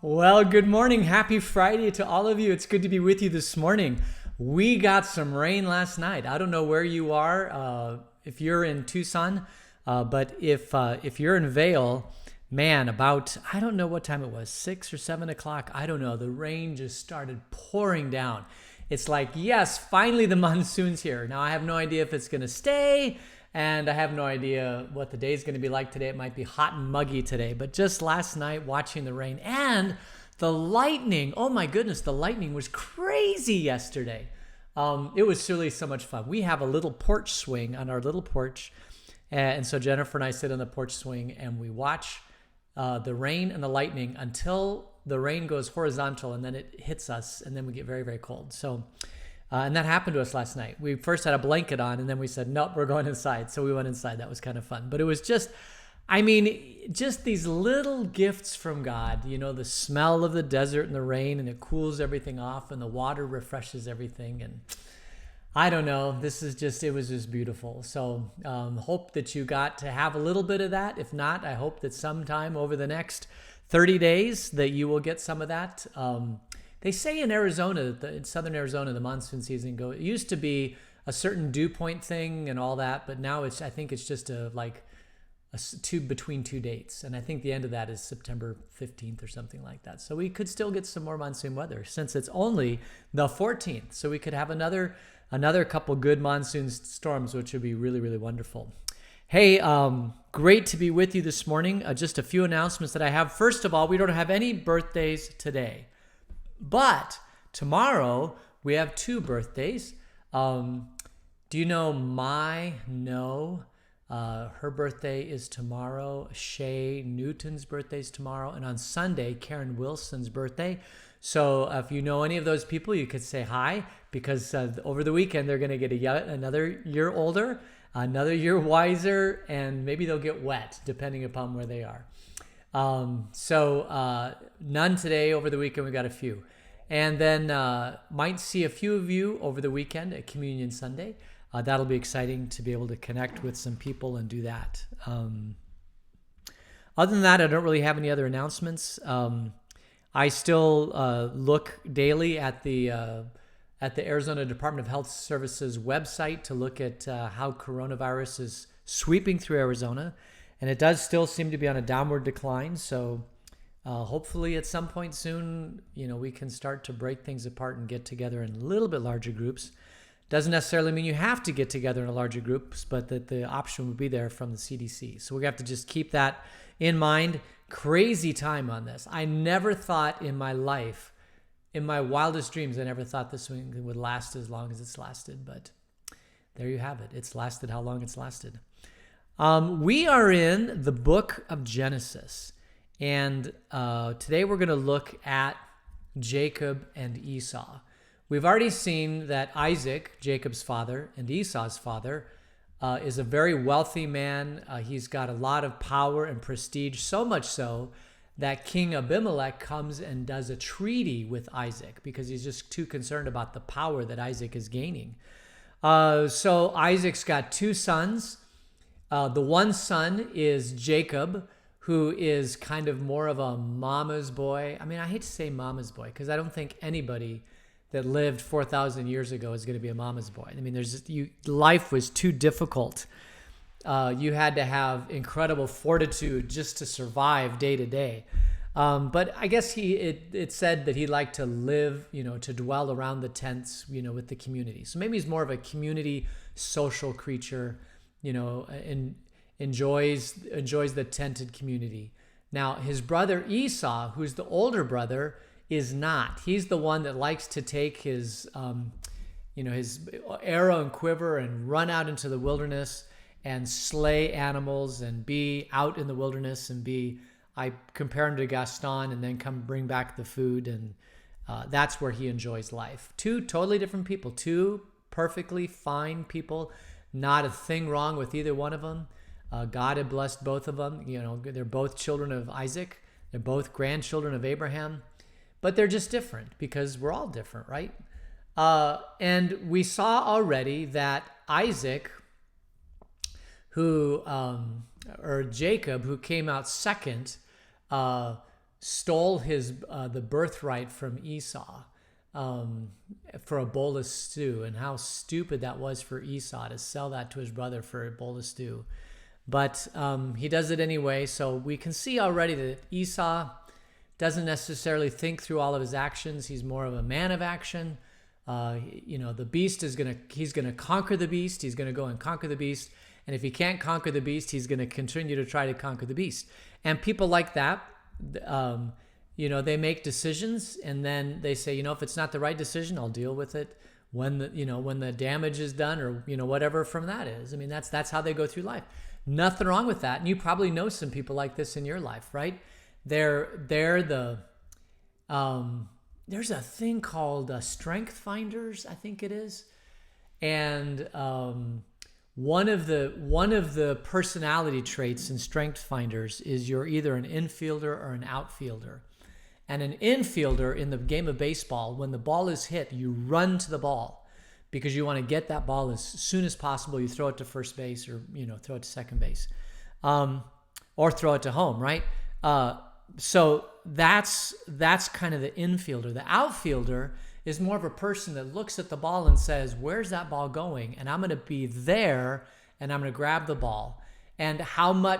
Well, good morning. Happy Friday to all of you. It's good to be with you this morning. We got some rain last night. I don't know where you are, if you're in Tucson, but if you're in Vail, man, about I don't know what time it was, 6 or 7 o'clock. I don't know. The rain just started pouring down. It's like, yes, finally the monsoon's here. Now I have no idea if it's going to stay. And I have no idea what the day's going to be like today. It might be hot and muggy today. But just last night, watching the rain and the lightning. Oh my goodness, the lightning was crazy yesterday. It was really so much fun. We have a little porch swing on our little porch. And so Jennifer and I sit on the porch swing and we watch the rain and the lightning until the rain goes horizontal and then it hits us and then we get very, very cold. So... and that happened to us last night. We first had a blanket on and then we said, nope, we're going inside. So we went inside. That was kind of fun. But it was just these little gifts from God, the smell of the desert and the rain, and it cools everything off and the water refreshes everything. And I don't know, it was just beautiful. So hope that you got to have a little bit of that. If not, I hope that sometime over the next 30 days that you will get some of that. They say in Arizona, in southern Arizona, the monsoon season it used to be a certain dew point thing and all that, but now I think it's just between two dates. And I think the end of that is September 15th or something like that. So we could still get some more monsoon weather since it's only the 14th. So we could have another couple good monsoon storms, which would be really, really wonderful. Hey, great to be with you this morning. Just a few announcements that I have. First of all, we don't have any birthdays today. But tomorrow we have two birthdays. Do you know her birthday is tomorrow. Shay Newton's birthday is tomorrow. And on Sunday, Karen Wilson's birthday. So if you know any of those people, you could say hi because over the weekend they're going to get another year older, another year wiser, and maybe they'll get wet depending upon where they are. So none today. Over the weekend, we got a few. And then might see a few of you over the weekend at Communion Sunday. That'll be exciting to be able to connect with some people and do that. Other than that, I don't really have any other announcements. I still look daily at the Arizona Department of Health Services website to look at how coronavirus is sweeping through Arizona. And it does still seem to be on a downward decline. So hopefully at some point soon, we can start to break things apart and get together in a little bit larger groups. Doesn't necessarily mean you have to get together in larger groups, but that the option would be there from the CDC. So we have to just keep that in mind. Crazy time on this. I never thought in my life, in my wildest dreams, I never thought this thing would last as long as it's lasted. But there you have it. It's lasted how long it's lasted. We are in the book of Genesis, and today we're going to look at Jacob and Esau. We've already seen that Isaac, Jacob's father, and Esau's father, is a very wealthy man. He's got a lot of power and prestige, so much so that King Abimelech comes and does a treaty with Isaac because he's just too concerned about the power that Isaac is gaining. So Isaac's got two sons. The one son is Jacob, who is kind of more of a mama's boy. I mean, I hate to say mama's boy because I don't think anybody that lived 4,000 years ago is going to be a mama's boy. I mean, life was too difficult. You had to have incredible fortitude just to survive day to day. But I guess it said that he liked to live, to dwell around the tents, with the community. So maybe he's more of a community social creature, and enjoys the tented community. Now, his brother Esau, who's the older brother, is not. He's the one that likes to take his arrow and quiver and run out into the wilderness and slay animals and be out in the wilderness I compare him to Gaston and then come bring back the food. And that's where he enjoys life. Two totally different people, two perfectly fine people. Not a thing wrong with either one of them. God had blessed both of them. They're both children of Isaac. They're both grandchildren of Abraham. But they're just different because we're all different, right? And we saw already that Isaac, or Jacob, who came out second, stole his the birthright from Esau for a bowl of stew, and how stupid that was for Esau to sell that to his brother for a bowl of stew. But he does it anyway, so we can see already that Esau doesn't necessarily think through all of his actions. He's more of a man of action. The beast he's gonna conquer the beast. He's gonna go and conquer the beast. And if he can't conquer the beast, he's gonna continue to try to conquer the beast. And people like that, they make decisions, and then they say, if it's not the right decision, I'll deal with it when the damage is done, or whatever from that is. I mean, that's how they go through life. Nothing wrong with that. And you probably know some people like this in your life, right? They're the there's a thing called strength finders, I think it is, and one of the personality traits in strength finders is you're either an infielder or an outfielder. And an infielder in the game of baseball, when the ball is hit, you run to the ball because you want to get that ball as soon as possible. You throw it to first base, or throw it to second base, or throw it to home, right? So that's kind of the infielder. The outfielder is more of a person that looks at the ball and says, where's that ball going? And I'm going to be there, and I'm going to grab the ball. And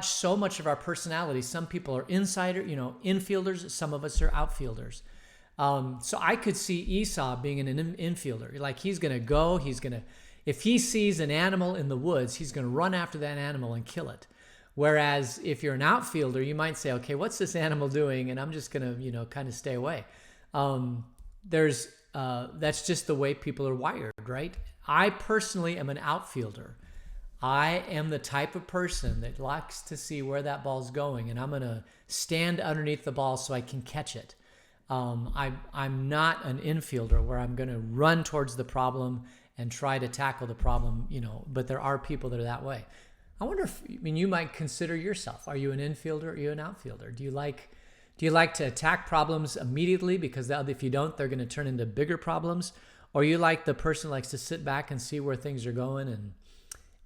so much of our personality, some people are infielders, some of us are outfielders. So I could see Esau being an infielder. Like, he's going to go, if he sees an animal in the woods, he's going to run after that animal and kill it. Whereas if you're an outfielder, you might say, okay, what's this animal doing? And I'm just going to, kind of stay away. That's just the way people are wired, right? I personally am an outfielder. I am the type of person that likes to see where that ball's going, and I'm going to stand underneath the ball so I can catch it. I'm not an infielder where I'm going to run towards the problem and try to tackle the problem, but there are people that are that way. I wonder you might consider yourself. Are you an infielder or are you an outfielder? Do you like to attack problems immediately, because if you don't, they're going to turn into bigger problems? Or you like the person who likes to sit back and see where things are going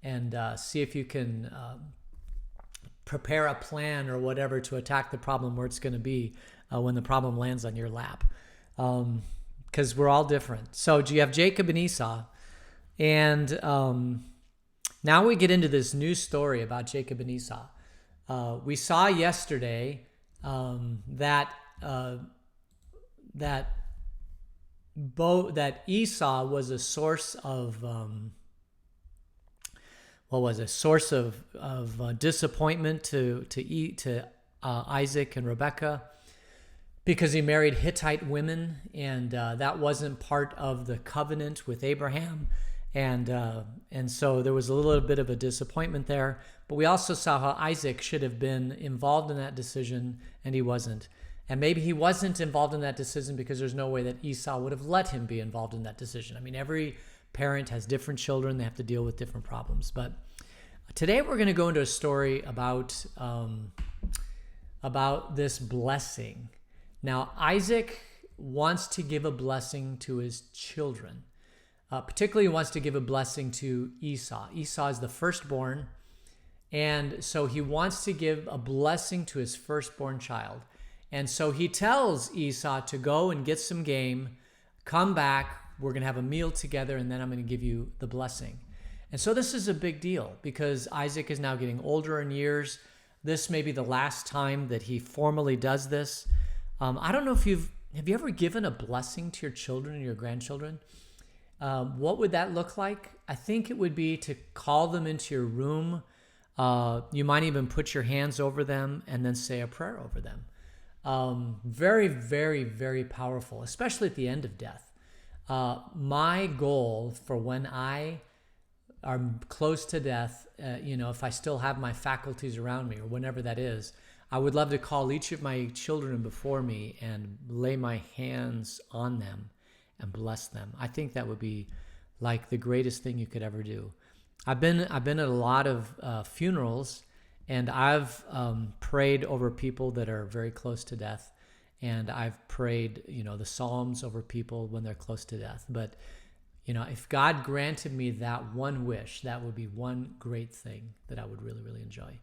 and see if you can prepare a plan or whatever to attack the problem where it's going to be when the problem lands on your lap? Because we're all different. So you have Jacob and Esau. And now we get into this new story about Jacob and Esau. We saw yesterday that Esau was a source of disappointment to Isaac and Rebekah, because he married Hittite women, and that wasn't part of the covenant with Abraham. And so there was a little bit of a disappointment there. But we also saw how Isaac should have been involved in that decision, and he wasn't. And maybe he wasn't involved in that decision because there's no way that Esau would have let him be involved in that decision. I mean, every parent has different children. They have to deal with different problems. But today we're going to go into a story about this blessing. Now, Isaac wants to give a blessing to his children. Particularly, he wants to give a blessing to Esau. Esau is the firstborn, and so he wants to give a blessing to his firstborn child. And so he tells Esau to go and get some game, come back, we're going to have a meal together, and then I'm going to give you the blessing. And so this is a big deal because Isaac is now getting older in years. This may be the last time that he formally does this. I don't know if have you ever given a blessing to your children and your grandchildren? What would that look like? I think it would be to call them into your room. You might even put your hands over them and then say a prayer over them. Very, very, very powerful, especially at the end of death. My goal for when I am close to death, if I still have my faculties around me or whenever that is, I would love to call each of my children before me and lay my hands on them and bless them. I think that would be like the greatest thing you could ever do. I've been at a lot of funerals, and I've prayed over people that are very close to death, and I've prayed, the Psalms over people when they're close to death. But, if God granted me that one wish, that would be one great thing that I would really, really enjoy.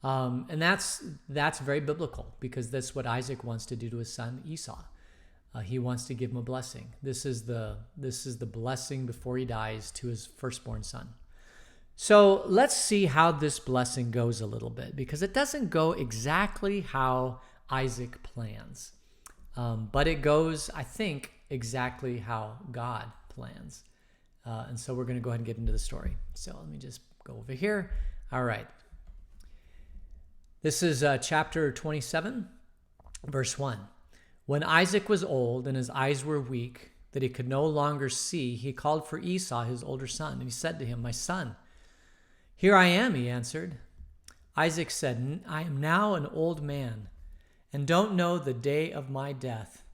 And that's very biblical, because that's what Isaac wants to do to his son Esau. He wants to give him a blessing. This is the blessing before he dies to his firstborn son. So let's see how this blessing goes a little bit, because it doesn't go exactly how Isaac plans. But it goes, I think, exactly how God plans. And so we're going to go ahead and get into the story. So let me just go over here. All right. This is chapter 27, verse 1. When Isaac was old and his eyes were weak, that he could no longer see, he called for Esau, his older son, and he said to him, "My son." "Here I am," he answered. Isaac said, "I am now an old man and don't know the day of my death.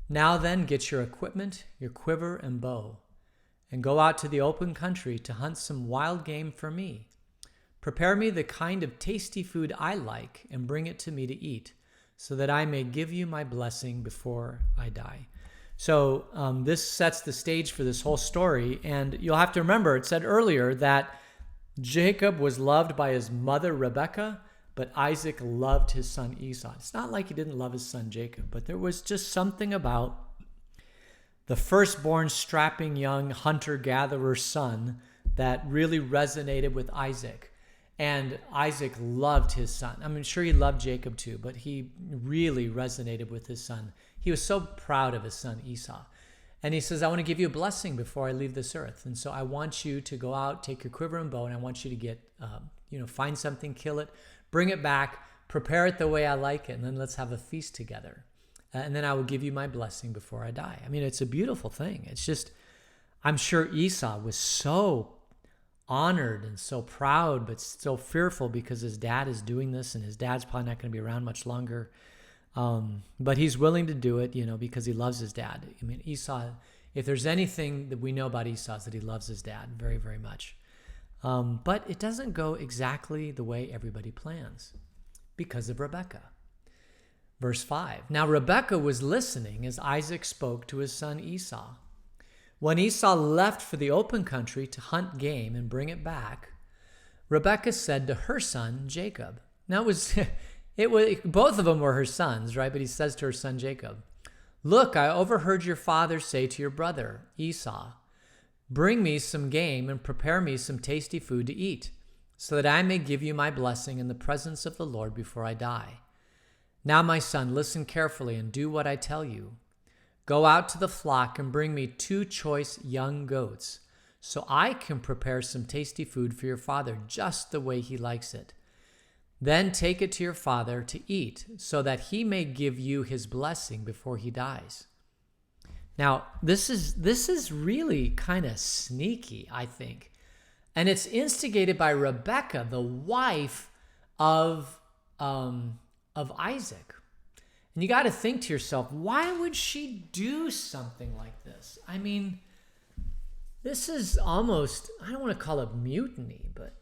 Now then, get your equipment, your quiver and bow, and go out to the open country to hunt some wild game for me. Prepare me the kind of tasty food I like and bring it to me to eat, so that I may give you my blessing before I die." So this sets the stage for this whole story. And you'll have to remember, it said earlier that Jacob was loved by his mother, Rebekah, but Isaac loved his son Esau. It's not like he didn't love his son Jacob, but there was just something about the firstborn, strapping young hunter-gatherer son that really resonated with Isaac. And Isaac loved his son. I mean, sure, he loved Jacob too, but he really resonated with his son. He was so proud of his son Esau. And he says, "I want to give you a blessing before I leave this earth. And so I want you to go out, take your quiver and bow, and I want you to get, find something, kill it, bring it back, prepare it the way I like it, and then let's have a feast together. And then I will give you my blessing before I die." I mean, it's a beautiful thing. It's just, I'm sure Esau was so honored and so proud, but still fearful, because his dad is doing this, and his dad's probably not going to be around much longer. But he's willing to do it, because he loves his dad. I mean, Esau, if there's anything that we know about Esau, is that he loves his dad very, very much. But it doesn't go exactly the way everybody plans, because of Rebekah. Verse 5. Now Rebekah was listening as Isaac spoke to his son Esau. When Esau left for the open country to hunt game and bring it back, Rebekah said to her son Jacob. Now it was both of them were her sons, right? But he says to her son Jacob, "Look, I overheard your father say to your brother Esau, 'Bring me some game and prepare me some tasty food to eat, so that I may give you my blessing in the presence of the Lord before I die. Now, my son, listen carefully and do what I tell you. Go out to the flock and bring me 2 choice young goats, so I can prepare some tasty food for your father just the way he likes it. Then take it to your father to eat, so that he may give you his blessing before he dies.'" Now, this is really kind of sneaky, I think. And it's instigated by Rebekah, the wife of Isaac. And you got to think to yourself, why would she do something like this? I mean, this is almost, I don't want to call it mutiny, but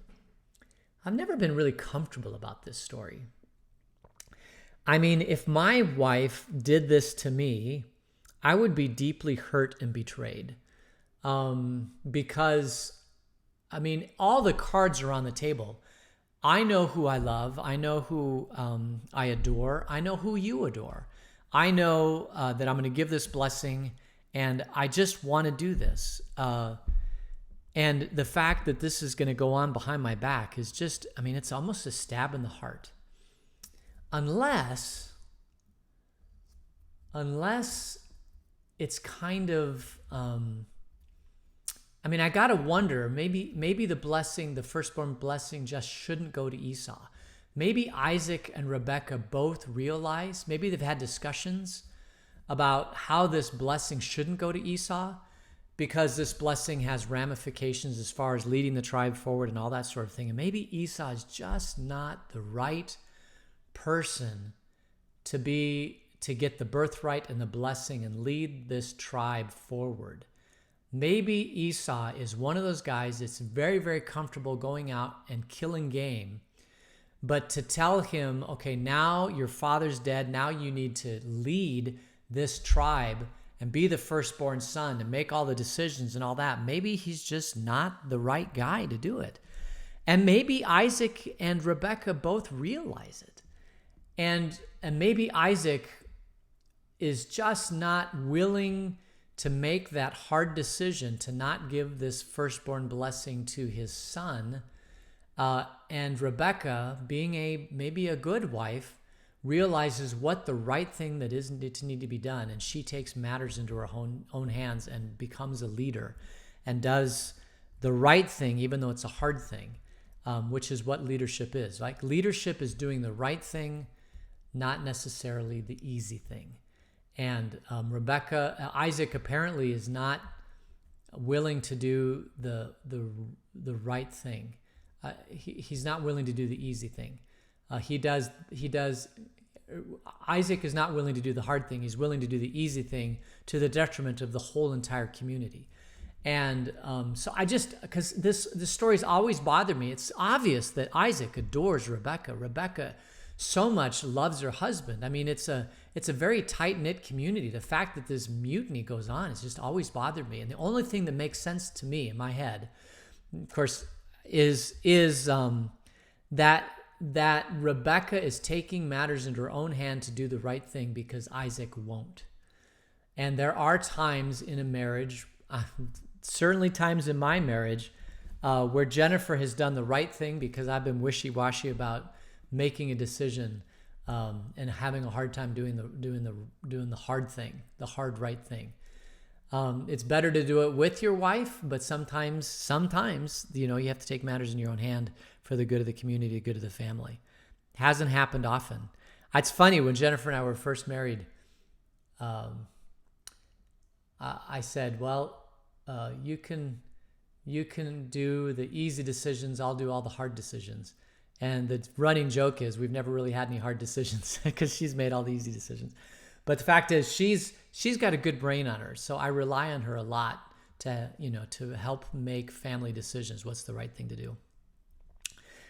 I've never been really comfortable about this story. I mean, if my wife did this to me, I would be deeply hurt and betrayed. Because, I mean, all the cards are on the table. I know who I love. I know who I adore. I know who you adore. I know that I'm going to give this blessing, and I just want to do this. And the fact that this is going to go on behind my back is just, I mean, it's almost a stab in the heart. Unless it's kind of, I mean, I got to wonder, maybe the blessing, the firstborn blessing, just shouldn't go to Esau. Maybe Isaac and Rebekah both realize, maybe they've had discussions about how this blessing shouldn't go to Esau, because this blessing has ramifications as far as leading the tribe forward and all that sort of thing. And maybe Esau is just not the right person to get the birthright and the blessing and lead this tribe forward. Maybe Esau is one of those guys that's very, very comfortable going out and killing game. But to tell him, okay, now your father's dead, now you need to lead this tribe and be the firstborn son and make all the decisions and all that, maybe he's just not the right guy to do it. And maybe Isaac and Rebekah both realize it. And maybe Isaac is just not willing to make that hard decision to not give this firstborn blessing to his son. And Rebekah, being maybe a good wife, realizes what the right thing that is to need to be done. And she takes matters into her own hands and becomes a leader and does the right thing, even though it's a hard thing, which is what leadership is. Like, leadership is doing the right thing, not necessarily the easy thing. And Isaac apparently is not willing to do the right thing. He's not willing to do the easy thing. Isaac is not willing to do the hard thing. He's willing to do the easy thing to the detriment of the whole entire community. And so because this story's always bothered me. It's obvious that Isaac adores Rebekah. Rebekah so much loves her husband. I mean, it's a very tight-knit community. The fact that this mutiny goes on has just always bothered me. And the only thing that makes sense to me in my head, of course, is that Rebekah is taking matters into her own hand to do the right thing because Isaac won't. And there are times in a marriage, certainly times in my marriage, where Jennifer has done the right thing because I've been wishy-washy about making a decision and having a hard time doing the hard thing, the hard right thing. It's better to do it with your wife, but sometimes you have to take matters in your own hand for the good of the community, the good of the family. Hasn't happened often. It's funny, when Jennifer and I were first married, I said, well, you can do the easy decisions, I'll do all the hard decisions. And the running joke is we've never really had any hard decisions because she's made all the easy decisions. But the fact is she's got a good brain on her. So I rely on her a lot to help make family decisions. What's the right thing to do?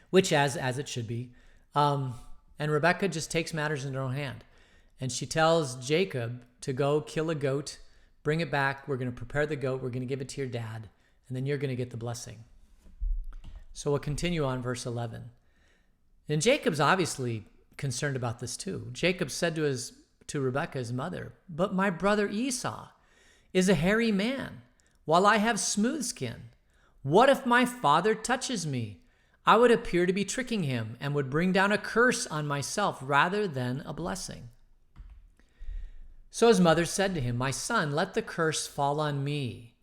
Which as it should be. And Rebekah just takes matters in her own hand. And she tells Jacob to go kill a goat, bring it back. We're going to prepare the goat. We're going to give it to your dad. And then you're going to get the blessing. So we'll continue on verse 11. And Jacob's obviously concerned about this too. Jacob said to Rebekah, his mother, "But my brother Esau is a hairy man, while I have smooth skin. What if my father touches me? I would appear to be tricking him and would bring down a curse on myself rather than a blessing." So his mother said to him, "My son, let the curse fall on me."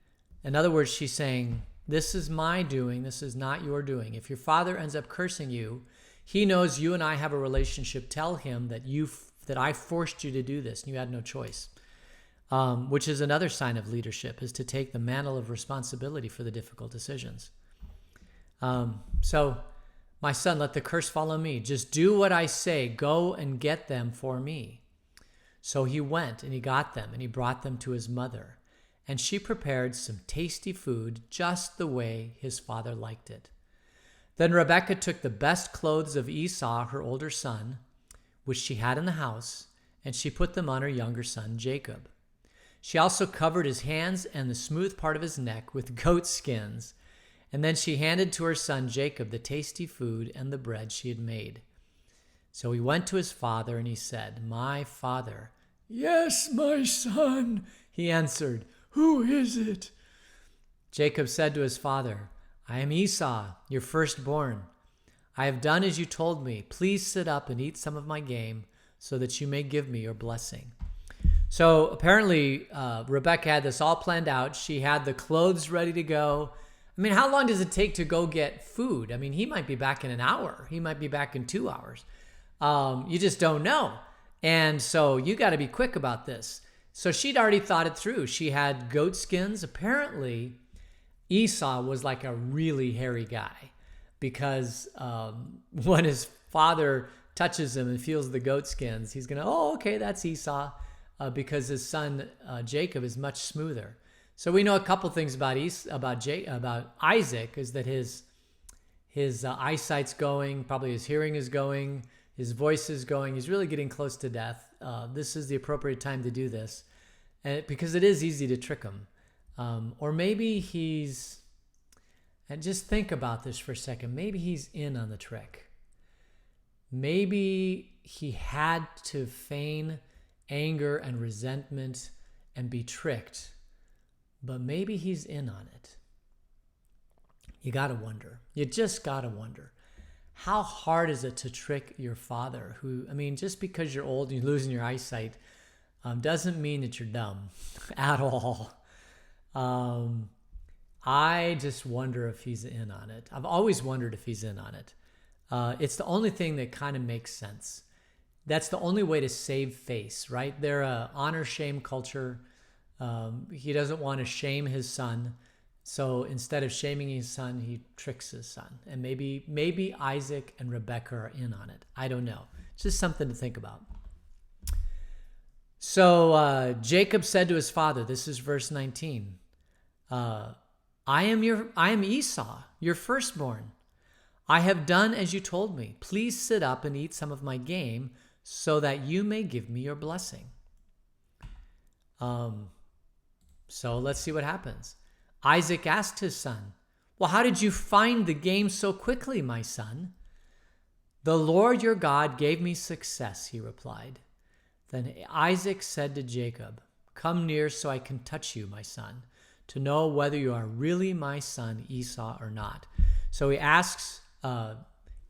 In other words, she's saying, this is my doing, this is not your doing. If your father ends up cursing you, he knows you and I have a relationship. Tell him that I forced you to do this and you had no choice, which is another sign of leadership, is to take the mantle of responsibility for the difficult decisions. So, my son, let the curse fall on me. Just do what I say. Go and get them for me. So he went and he got them and he brought them to his mother. And she prepared some tasty food just the way his father liked it. Then Rebekah took the best clothes of Esau, her older son, which she had in the house, and she put them on her younger son, Jacob. She also covered his hands and the smooth part of his neck with goat skins, and then she handed to her son Jacob the tasty food and the bread she had made. So he went to his father and he said, "My father." "Yes, my son," he answered. "Who is it?" Jacob said to his father, "I am Esau, your firstborn. I have done as you told me. Please sit up and eat some of my game so that you may give me your blessing." So apparently Rebekah had this all planned out. She had the clothes ready to go. I mean, how long does it take to go get food? I mean, he might be back in an hour. He might be back in 2 hours. You just don't know. And so you got to be quick about this. So she'd already thought it through. She had goat skins. Apparently, Esau was like a really hairy guy because when his father touches him and feels the goat skins, he's going to, oh, okay, that's Esau, because his son Jacob is much smoother. So we know a couple things about Isaac, is that his eyesight's going, probably his hearing is going, his voice is going. He's really getting close to death. This is the appropriate time to do this, because it is easy to trick him. Or maybe he's And just think about this for a second. Maybe he's in on the trick. Maybe he had to feign anger and resentment and be tricked, but maybe he's in on it. You got to wonder. You just got to wonder. How hard is it to trick your father who, just because you're old and you're losing your eyesight doesn't mean that you're dumb at all. I just wonder if he's in on it. I've always wondered if he's in on it. It's the only thing that kind of makes sense. That's the only way to save face, right? They're a honor-shame culture. He doesn't want to shame his son. So instead of shaming his son, he tricks his son. And maybe Isaac and Rebekah are in on it. I don't know. It's just something to think about. So Jacob said to his father, this is verse 19, I am Esau, your firstborn. I have done as you told me. Please sit up and eat some of my game so that you may give me your blessing. So let's see what happens. Isaac asked his son, well, how did you find the game so quickly, my son? The Lord your God gave me success, he replied. Then Isaac said to Jacob, come near so I can touch you, my son, to know whether you are really my son Esau or not. So he asks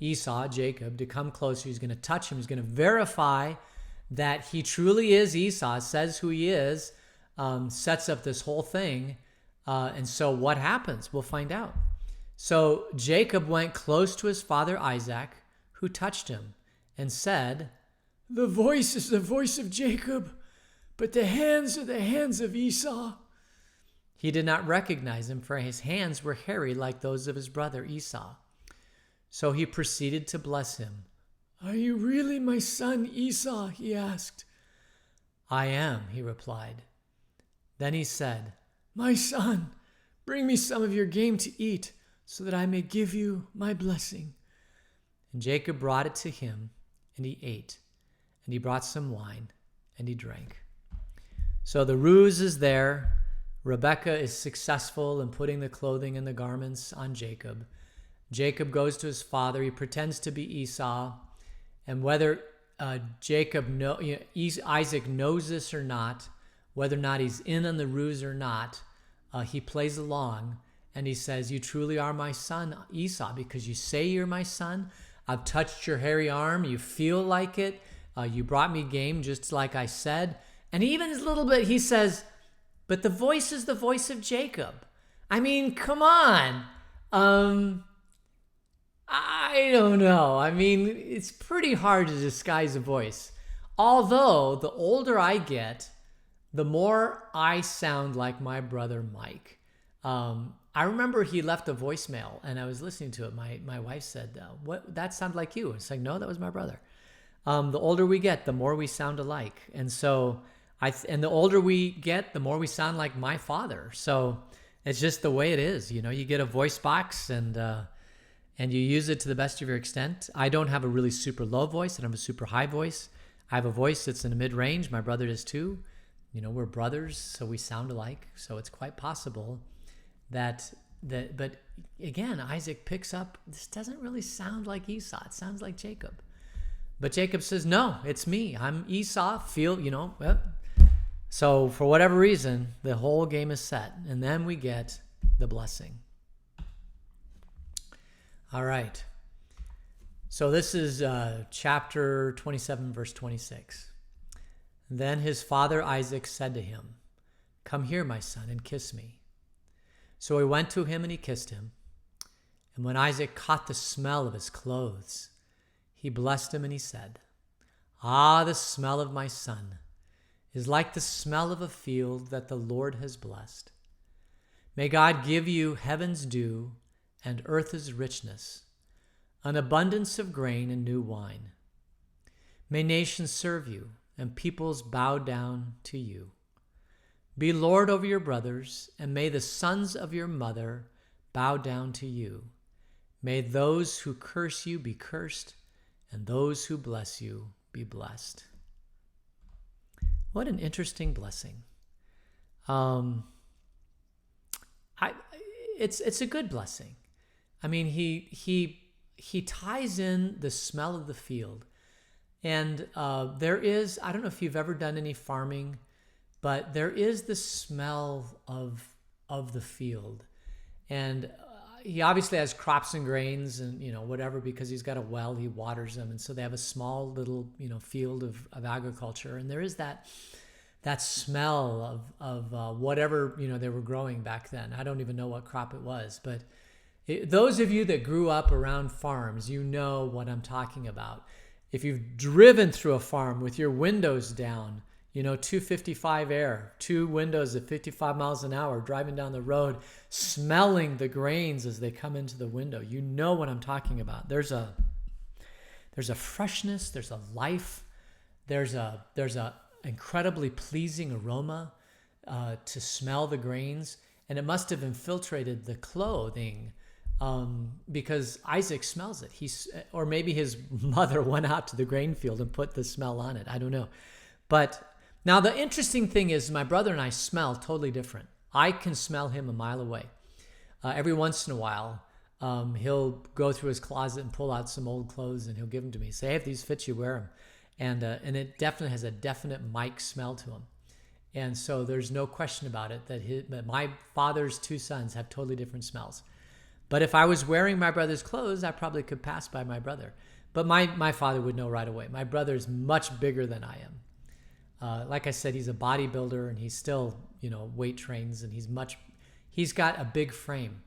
Esau, Jacob, to come closer. He's going to touch him. He's going to verify that he truly is Esau, says who he is, sets up this whole thing. And so what happens? We'll find out. So Jacob went close to his father Isaac, who touched him and said, the voice is the voice of Jacob, but the hands are the hands of Esau. He did not recognize him, for his hands were hairy like those of his brother Esau. So he proceeded to bless him. Are you really my son Esau? He asked. I am, he replied. Then he said, my son, bring me some of your game to eat, so that I may give you my blessing. And Jacob brought it to him, and he ate. And he brought some wine, and he drank. So the ruse is there. Rebekah is successful in putting the clothing and the garments on Jacob. Jacob goes to his father. He pretends to be Esau. And whether Isaac knows this or not, whether or not he's in on the ruse or not, he plays along. And he says, you truly are my son, Esau, because you say you're my son. I've touched your hairy arm. You feel like it. You brought me game just like I said. And even a little bit, he says, but the voice is the voice of Jacob. Come on. I don't know. It's pretty hard to disguise a voice. Although the older I get, the more I sound like my brother Mike. I remember he left a voicemail and I was listening to it. My wife said, "What? That sounded like you." It's like, no, that was my brother. The older we get, the more we sound alike. And so and the older we get, the more we sound like my father. So it's just the way it is. You get a voice box and you use it to the best of your extent. I don't have a really super low voice. I don't have a super high voice. I have a voice that's in the mid-range. My brother does too. We're brothers, so we sound alike. So it's quite possible that but again, Isaac picks up, this doesn't really sound like Esau. It sounds like Jacob. But Jacob says, no, it's me. I'm Esau. So for whatever reason, the whole game is set. And then we get the blessing. All right. So this is chapter 27, verse 26. Then his father Isaac said to him, come here, my son, and kiss me. So he went to him and he kissed him. And when Isaac caught the smell of his clothes, he blessed him and he said, ah, the smell of my son is like the smell of a field that the Lord has blessed. May God give you heaven's dew and earth's richness, an abundance of grain and new wine. May nations serve you and peoples bow down to you. Be Lord over your brothers, and may the sons of your mother bow down to you. May those who curse you be cursed, and those who bless you be blessed. What an interesting blessing. It's a good blessing. I mean, he ties in the smell of the field. And there is, I don't know if you've ever done any farming, but there is the smell of the field. And he obviously has crops and grains and, whatever, because he's got a well, he waters them. And so they have a small little, field of agriculture. And there is that smell of whatever, they were growing back then. I don't even know what crop it was, but those of you that grew up around farms, you know what I'm talking about. If you've driven through a farm with your windows down, 255 air, two windows at 55 miles an hour, driving down the road, smelling the grains as they come into the window, you know what I'm talking about. There's a freshness, there's a life, there's a incredibly pleasing aroma to smell the grains, and it must have infiltrated the clothing. Because Isaac smells it. Or maybe his mother went out to the grain field and put the smell on it. I don't know. But now the interesting thing is my brother and I smell totally different. I can smell him a mile away. Every once in a while, he'll go through his closet and pull out some old clothes and he'll give them to me. Say, hey, if these fit you, wear them. And it definitely has a definite Mike smell to him. And so there's no question about it that my father's two sons have totally different smells. But if I was wearing my brother's clothes, I probably could pass by my brother. But my father would know right away. My brother's much bigger than I am. Like I said, he's a bodybuilder and he's still, weight trains, and he's got a big frame.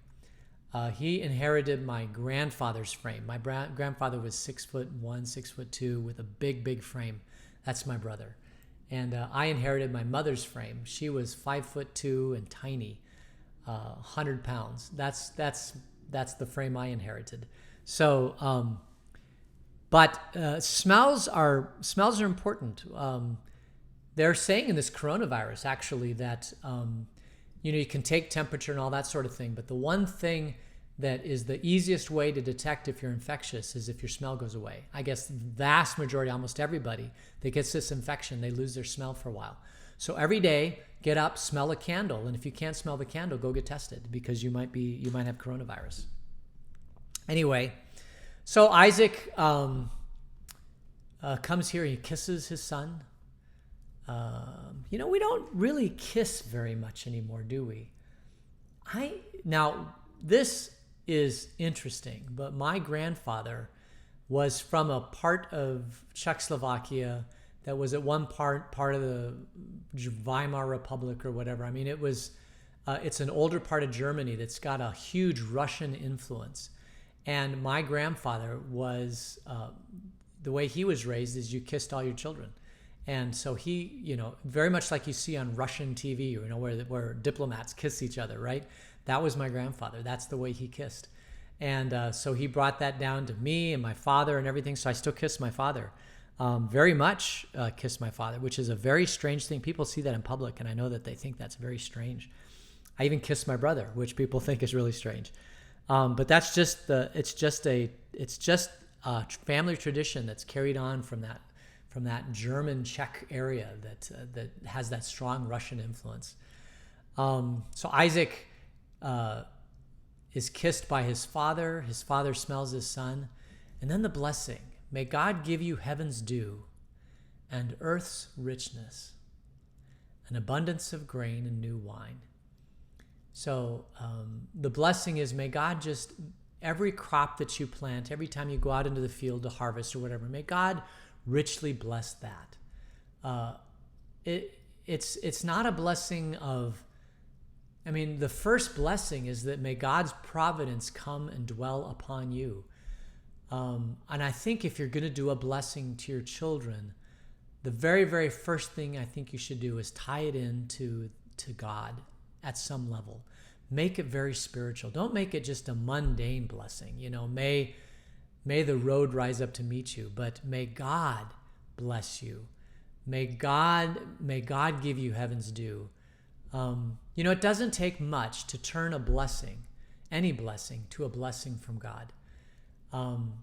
He inherited my grandfather's frame. My grandfather was 6'1", 6'2", with a big frame. That's my brother. And I inherited my mother's frame. She was 5'2" and tiny, 100 pounds. That's the frame I inherited. So, but smells are important. They're saying in this coronavirus actually that you can take temperature and all that sort of thing, but the one thing that is the easiest way to detect if you're infectious is if your smell goes away. I guess the vast majority, almost everybody that gets this infection, they lose their smell for a while. So every day, get up, smell a candle, and if you can't smell the candle, go get tested because you might have coronavirus. Anyway, so Isaac comes here, he kisses his son. We don't really kiss very much anymore, do we? Now, this is interesting, but my grandfather was from a part of Czechoslovakia that was at one part of the Weimar Republic or whatever. I mean, it's an older part of Germany that's got a huge Russian influence. And my grandfather was, the way he was raised is you kissed all your children. And so he, very much like you see on Russian TV, where diplomats kiss each other, right? That was my grandfather. That's the way he kissed. And so he brought that down to me and my father and everything. So I still kiss my father. Very much kiss my father, which is a very strange thing. People see that in public, and I know that they think that's very strange. I even kiss my brother, which people think is really strange. But that's just it's just a family tradition that's carried on from that German Czech area that has that strong Russian influence. So Isaac is kissed by his father. His father smells his son, and then the blessing. May God give you heaven's dew and earth's richness, an abundance of grain and new wine. So the blessing is, may God just, every crop that you plant, every time you go out into the field to harvest or whatever, may God richly bless that. It's not a blessing of, the first blessing is that may God's providence come and dwell upon you. And I think if you're going to do a blessing to your children, the very, very first thing I think you should do is tie it into God at some level. Make it very spiritual. Don't make it just a mundane blessing. May the road rise up to meet you, but may God bless you. May God give you heaven's dew. It doesn't take much to turn a blessing, any blessing, to a blessing from God.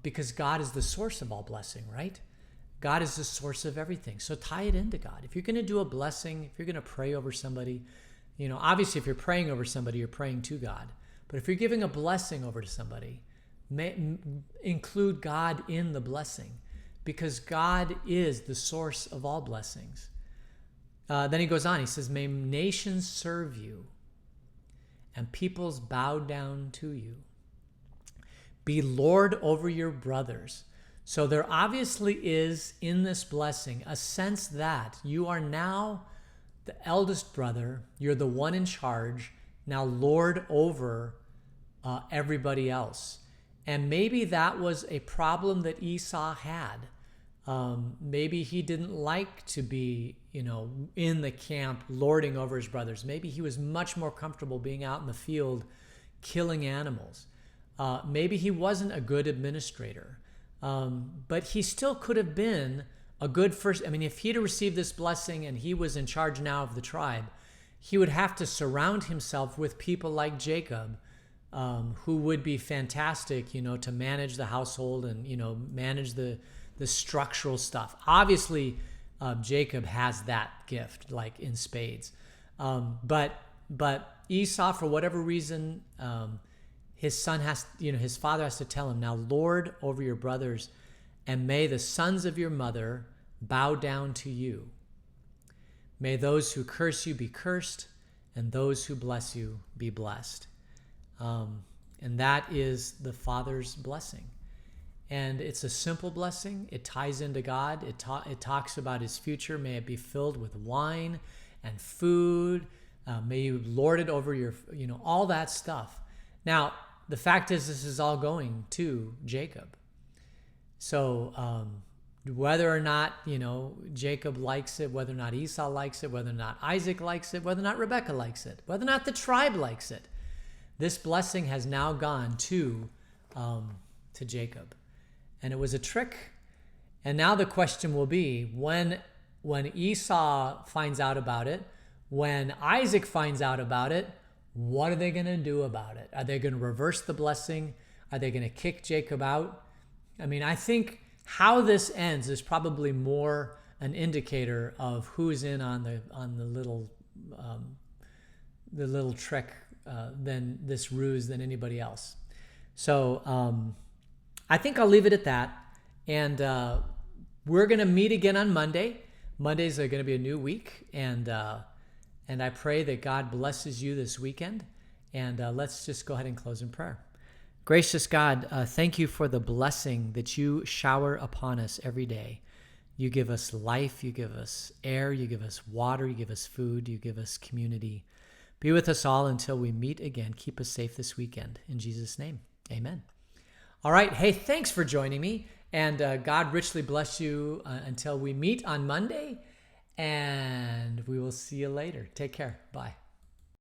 Because God is the source of all blessing, right? God is the source of everything. So tie it into God. If you're going to do a blessing, if you're going to pray over somebody, obviously if you're praying over somebody, you're praying to God. But if you're giving a blessing over to somebody, include God in the blessing, because God is the source of all blessings. Then he goes on, he says, may nations serve you and peoples bow down to you. Be Lord over your brothers. So there obviously is in this blessing a sense that you are now the eldest brother, you're the one in charge, now Lord over everybody else. And maybe that was a problem that Esau had. Maybe he didn't like to be, in the camp lording over his brothers. Maybe he was much more comfortable being out in the field killing animals. Maybe he wasn't a good administrator. But he still could have been a good first. If he'd received this blessing and he was in charge now of the tribe, he would have to surround himself with people like Jacob, who would be fantastic, to manage the household and, manage the structural stuff. Obviously, Jacob has that gift, like in spades. But Esau, for whatever reason, his father has to tell him, now Lord over your brothers, and may the sons of your mother bow down to you. May those who curse you be cursed, and those who bless you be blessed. And that is the Father's blessing. And it's a simple blessing. It ties into God. It talks about his future. May it be filled with wine and food. May you lord it over your, all that stuff. Now, the fact is, this is all going to Jacob. So whether or not, Jacob likes it, whether or not Esau likes it, whether or not Isaac likes it, whether or not Rebekah likes it, whether or not the tribe likes it, this blessing has now gone to Jacob. And it was a trick. And now the question will be, when Esau finds out about it, when Isaac finds out about it, what are they going to do about it? Are they going to reverse the blessing? Are they going to kick Jacob out? I think how this ends is probably more an indicator of who's in on the little trick than this ruse than anybody else. So I think I'll leave it at that. And we're going to meet again on Monday. Mondays are going to be a new week, and I pray that God blesses you this weekend. And let's just go ahead and close in prayer. Gracious God, thank you for the blessing that you shower upon us every day. You give us life, you give us air, you give us water, you give us food, you give us community. Be with us all until we meet again. Keep us safe this weekend. In Jesus' name, amen. All right. Hey, thanks for joining me. And God richly bless you until we meet on Monday. And we will see you later. Take care. Bye.